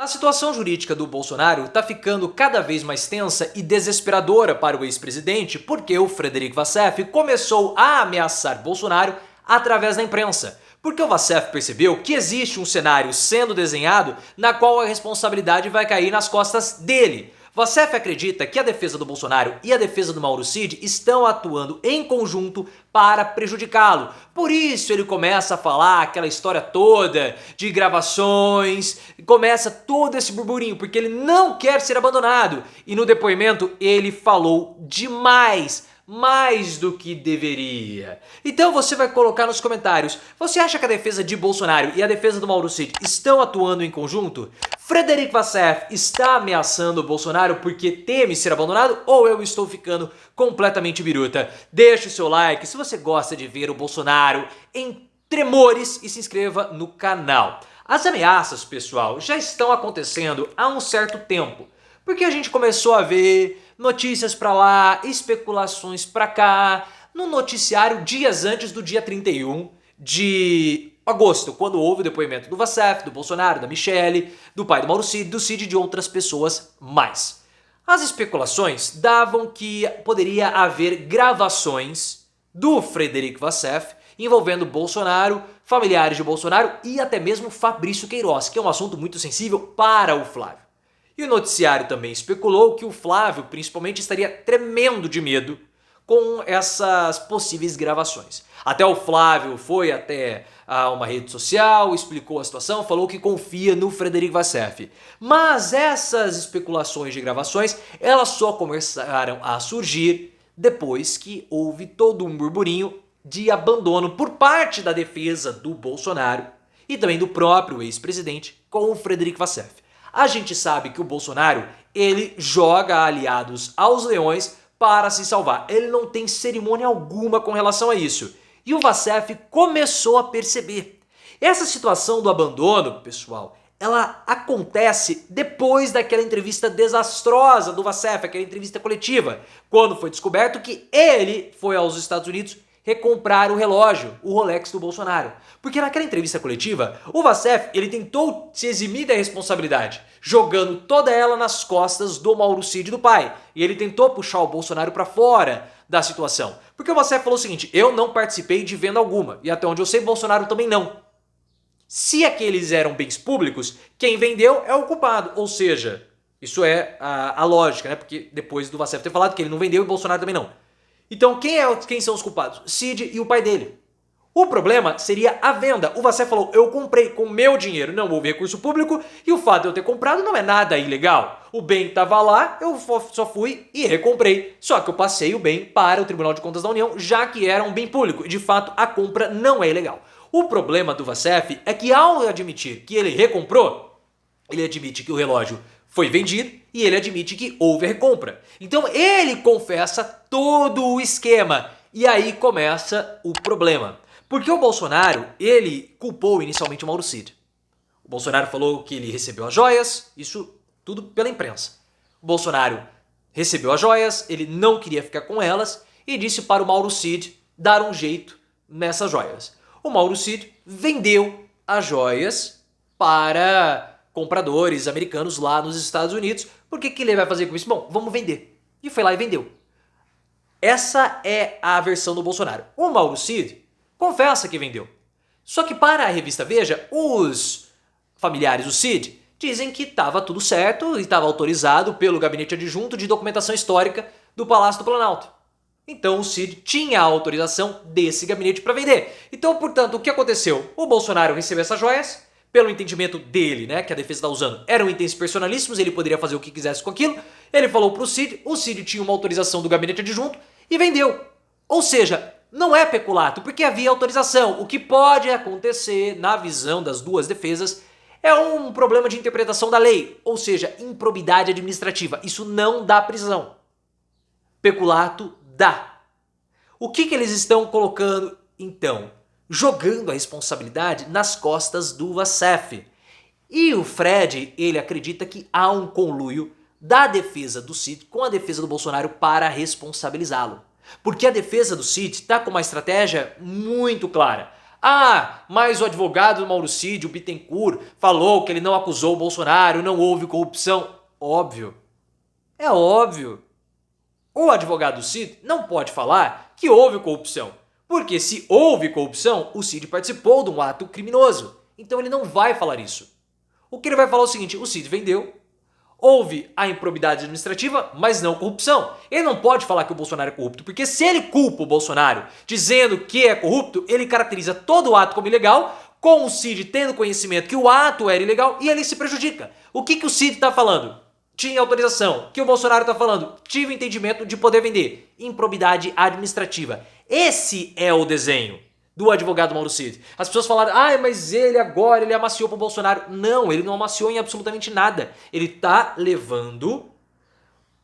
A situação jurídica do Bolsonaro está ficando cada vez mais tensa e desesperadora para o ex-presidente porque o Frederic Vassef começou a ameaçar Bolsonaro através da imprensa. Porque o Vassef percebeu que existe um cenário sendo desenhado na qual a responsabilidade vai cair nas costas dele. Vassef acredita que a defesa do Bolsonaro e a defesa do Mauro Cid estão atuando em conjunto para prejudicá-lo. Por isso ele começa a falar aquela história toda de gravações, começa todo esse burburinho, porque ele não quer ser abandonado. E no depoimento ele falou demais, mais do que deveria. Então você vai colocar nos comentários, você acha que a defesa de Bolsonaro e a defesa do Mauro Cid estão atuando em conjunto? Frederic Vassef está ameaçando o Bolsonaro porque teme ser abandonado ou eu estou ficando completamente biruta? Deixe o seu like se você gosta de ver o Bolsonaro em tremores e se inscreva no canal. As ameaças, pessoal, já estão acontecendo há um certo tempo. Porque a gente começou a ver notícias pra lá, especulações pra cá, no noticiário dias antes do dia 31 de agosto, quando houve o depoimento do Vassef, do Bolsonaro, da Michelle, do pai do Mauro Cid, do Cid e de outras pessoas mais. As especulações davam que poderia haver gravações do Frederic Vassef envolvendo Bolsonaro, familiares de Bolsonaro e até mesmo Fabrício Queiroz, que é um assunto muito sensível para o Flávio. E o noticiário também especulou que o Flávio, principalmente, estaria tremendo de medo com essas possíveis gravações. Até o Flávio foi até uma rede social, explicou a situação, falou que confia no Frederic Vassef. Mas essas especulações de gravações, elas só começaram a surgir depois que houve todo um burburinho de abandono por parte da defesa do Bolsonaro e também do próprio ex-presidente com o Frederic Vassef. A gente sabe que o Bolsonaro, ele joga aliados aos leões para se salvar. Ele não tem cerimônia alguma com relação a isso. E o Vassef começou a perceber. Essa situação do abandono, pessoal, ela acontece depois daquela entrevista desastrosa do Vassef, aquela entrevista coletiva, quando foi descoberto que ele foi aos Estados Unidos recomprar o relógio, o Rolex do Bolsonaro. Porque naquela entrevista coletiva, o Vassef, ele tentou se eximir da responsabilidade, jogando toda ela nas costas do Mauro Cid, do pai. E ele tentou puxar o Bolsonaro para fora da situação. Porque o Vassef falou o seguinte, eu não participei de venda alguma, e até onde eu sei, Bolsonaro também não. Se aqueles eram bens públicos, quem vendeu é o culpado. Ou seja, isso é a lógica, né? Porque depois do Vassef ter falado que ele não vendeu e Bolsonaro também não. Então quem são os culpados? Cid e o pai dele. O problema seria a venda. O Vassef falou, eu comprei com meu dinheiro, não houve recurso público e o fato de eu ter comprado não é nada ilegal. O bem estava lá, eu só fui e recomprei. Só que eu passei o bem para o Tribunal de Contas da União, já que era um bem público. De fato, a compra não é ilegal. O problema do Vassef é que ao admitir que ele recomprou, ele admite que o relógio foi vendido e ele admite que houve a recompra. Então ele confessa todo o esquema e aí começa o problema. Porque o Bolsonaro, ele culpou inicialmente o Mauro Cid. O Bolsonaro falou que ele recebeu as joias, isso tudo pela imprensa. O Bolsonaro recebeu as joias, ele não queria ficar com elas e disse para o Mauro Cid dar um jeito nessas joias. O Mauro Cid vendeu as joias para compradores americanos lá nos Estados Unidos. Por que ele vai fazer com isso? Bom, vamos vender. E foi lá e vendeu. Essa é a versão do Bolsonaro. O Mauro Cid confessa que vendeu. Só que para a revista Veja, os familiares do Cid dizem que estava tudo certo e estava autorizado pelo gabinete adjunto de documentação histórica do Palácio do Planalto. Então o Cid tinha a autorização desse gabinete para vender. Então, portanto, o que aconteceu? O Bolsonaro recebeu essas joias, pelo entendimento dele, né, que a defesa está usando, eram itens personalíssimos, ele poderia fazer o que quisesse com aquilo. Ele falou pro Cid, o Cid tinha uma autorização do gabinete adjunto e vendeu. Ou seja, não é peculato, porque havia autorização. O que pode acontecer, na visão das duas defesas, é um problema de interpretação da lei, ou seja, improbidade administrativa. Isso não dá prisão. Peculato dá. O que eles estão colocando, então? Jogando a responsabilidade nas costas do Vassef. E o Fred, ele acredita que há um conluio da defesa do Cid com a defesa do Bolsonaro para responsabilizá-lo. Porque a defesa do Cid está com uma estratégia muito clara. Ah, mas o advogado do Mauro Cid, o Bittencourt, falou que ele não acusou o Bolsonaro, não houve corrupção. Óbvio. É óbvio. O advogado do Cid não pode falar que houve corrupção. Porque se houve corrupção, o Cid participou de um ato criminoso. Então ele não vai falar isso. O que ele vai falar é o seguinte: o Cid vendeu, houve a improbidade administrativa, mas não corrupção. Ele não pode falar que o Bolsonaro é corrupto, porque se ele culpa o Bolsonaro dizendo que é corrupto, ele caracteriza todo o ato como ilegal, com o Cid tendo conhecimento que o ato era ilegal e ele se prejudica. O que o Cid está falando? Tinha autorização. O que o Bolsonaro está falando? Tive entendimento de poder vender. Improbidade administrativa. Esse é o desenho do advogado Mauro Cid. As pessoas falaram, mas ele agora, ele amaciou pro Bolsonaro. Não, ele não amaciou em absolutamente nada. Ele tá levando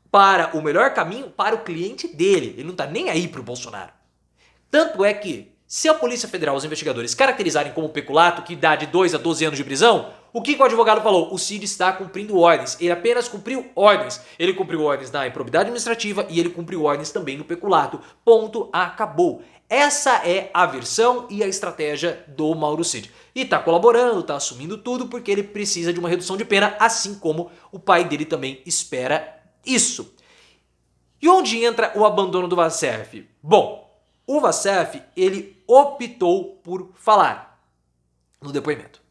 para o melhor caminho para o cliente dele. Ele não tá nem aí pro Bolsonaro. Tanto é que, se a Polícia Federal, os investigadores, caracterizarem como peculato, que dá de 2 a 12 anos de prisão, o que o advogado falou? O Cid está cumprindo ordens. Ele apenas cumpriu ordens. Ele cumpriu ordens na improbidade administrativa e ele cumpriu ordens também no peculato. Ponto, acabou. Essa é a versão e a estratégia do Mauro Cid. E tá colaborando, tá assumindo tudo porque ele precisa de uma redução de pena, assim como o pai dele também espera isso. E onde entra o abandono do Vassef? Bom, o Vassef, ele optou por falar no depoimento.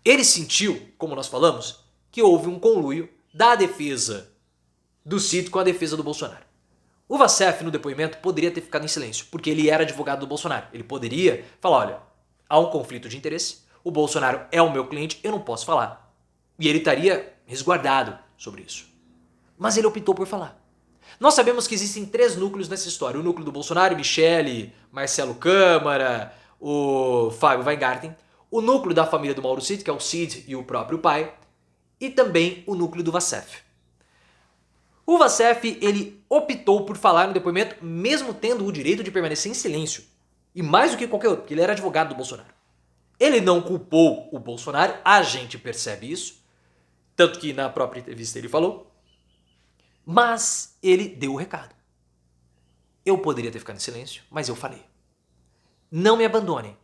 Ele sentiu, como nós falamos, que houve um conluio da defesa do Cid com a defesa do Bolsonaro. O Vassef, no depoimento, poderia ter ficado em silêncio, porque ele era advogado do Bolsonaro. Ele poderia falar, olha, há um conflito de interesse, o Bolsonaro é o meu cliente, eu não posso falar. E ele estaria resguardado sobre isso. Mas ele optou por falar. Nós sabemos que existem 3 núcleos nessa história. O núcleo do Bolsonaro, Michele, Marcelo Câmara, o Fábio Weingarten. O núcleo da família do Mauro Cid, que é o Cid e o próprio pai. E também o núcleo do Vassef. O Vassef, ele optou por falar no depoimento, mesmo tendo o direito de permanecer em silêncio. E mais do que qualquer outro, porque ele era advogado do Bolsonaro. Ele não culpou o Bolsonaro, a gente percebe isso. Tanto que na própria entrevista ele falou. Mas ele deu o recado. Eu poderia ter ficado em silêncio, mas eu falei. Não me abandonem.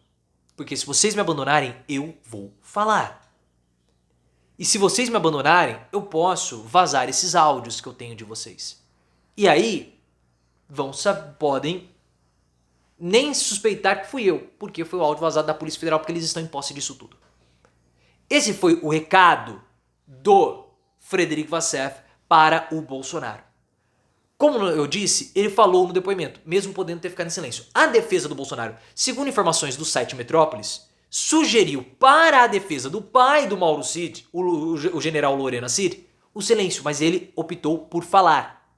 Porque se vocês me abandonarem, eu vou falar. E se vocês me abandonarem, eu posso vazar esses áudios que eu tenho de vocês. E aí, podem nem suspeitar que fui eu, porque foi o áudio vazado da Polícia Federal, porque eles estão em posse disso tudo. Esse foi o recado do Frederic Vassef para o Bolsonaro. Como eu disse, ele falou no depoimento, mesmo podendo ter ficado em silêncio. A defesa do Bolsonaro, segundo informações do site Metrópolis, sugeriu para a defesa do pai do Mauro Cid, o general Lorena Cid, o silêncio, mas ele optou por falar.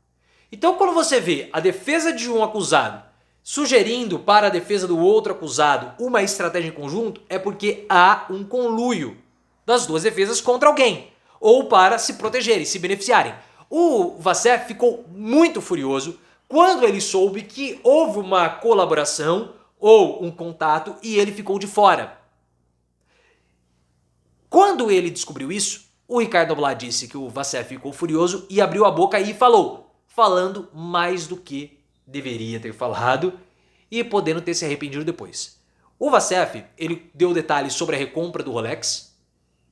Então, quando você vê a defesa de um acusado sugerindo para a defesa do outro acusado uma estratégia em conjunto, é porque há um conluio das duas defesas contra alguém, ou para se protegerem, se beneficiarem. O Vassef ficou muito furioso quando ele soube que houve uma colaboração ou um contato e ele ficou de fora. Quando ele descobriu isso, o Ricardo Noblat disse que o Vassef ficou furioso e abriu a boca e falou, falando mais do que deveria ter falado e podendo ter se arrependido depois. O Vassef, ele deu detalhes sobre a recompra do Rolex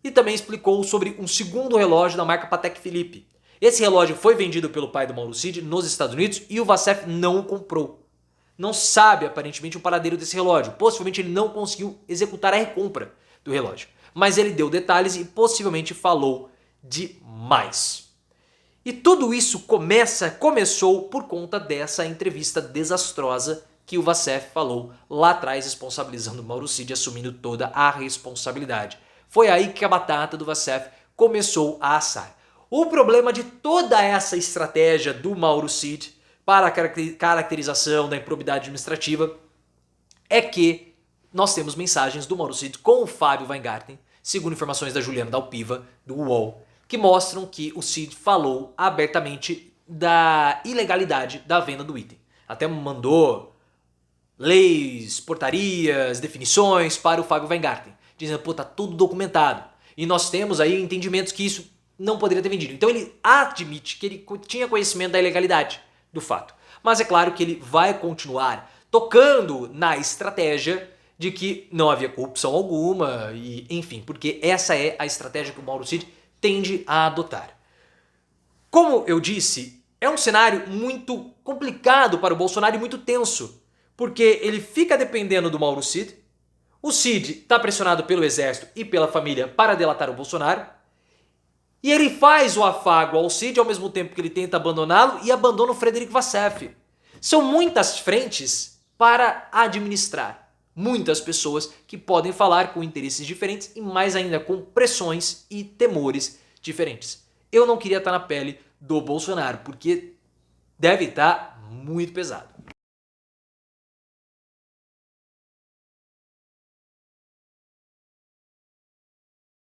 e também explicou sobre um segundo relógio da marca Patek Philippe. Esse relógio foi vendido pelo pai do Mauro Cid nos Estados Unidos e o Vassef não o comprou. Não sabe, aparentemente, o paradeiro desse relógio. Possivelmente ele não conseguiu executar a recompra do relógio. Mas ele deu detalhes e possivelmente falou demais. E tudo isso começou por conta dessa entrevista desastrosa que o Vassef falou lá atrás, responsabilizando o Mauro Cid, assumindo toda a responsabilidade. Foi aí que a batata do Vassef começou a assar. O problema de toda essa estratégia do Mauro Cid para a caracterização da improbidade administrativa é que nós temos mensagens do Mauro Cid com o Fábio Weingarten, segundo informações da Juliana Dalpiva, do UOL, que mostram que o Cid falou abertamente da ilegalidade da venda do item. Até mandou leis, portarias, definições para o Fábio Weingarten, dizendo, pô, tá tudo documentado. E nós temos aí entendimentos que isso não poderia ter vendido. Então ele admite que ele tinha conhecimento da ilegalidade do fato. Mas é claro que ele vai continuar tocando na estratégia de que não havia corrupção alguma, e enfim, porque essa é a estratégia que o Mauro Cid tende a adotar. Como eu disse, é um cenário muito complicado para o Bolsonaro e muito tenso, porque ele fica dependendo do Mauro Cid, o Cid está pressionado pelo exército e pela família para delatar o Bolsonaro, e ele faz o afago ao Cid ao mesmo tempo que ele tenta abandoná-lo e abandona o Frederic Vassef. São muitas frentes para administrar. Muitas pessoas que podem falar com interesses diferentes e mais ainda com pressões e temores diferentes. Eu não queria estar na pele do Bolsonaro, porque deve estar muito pesado.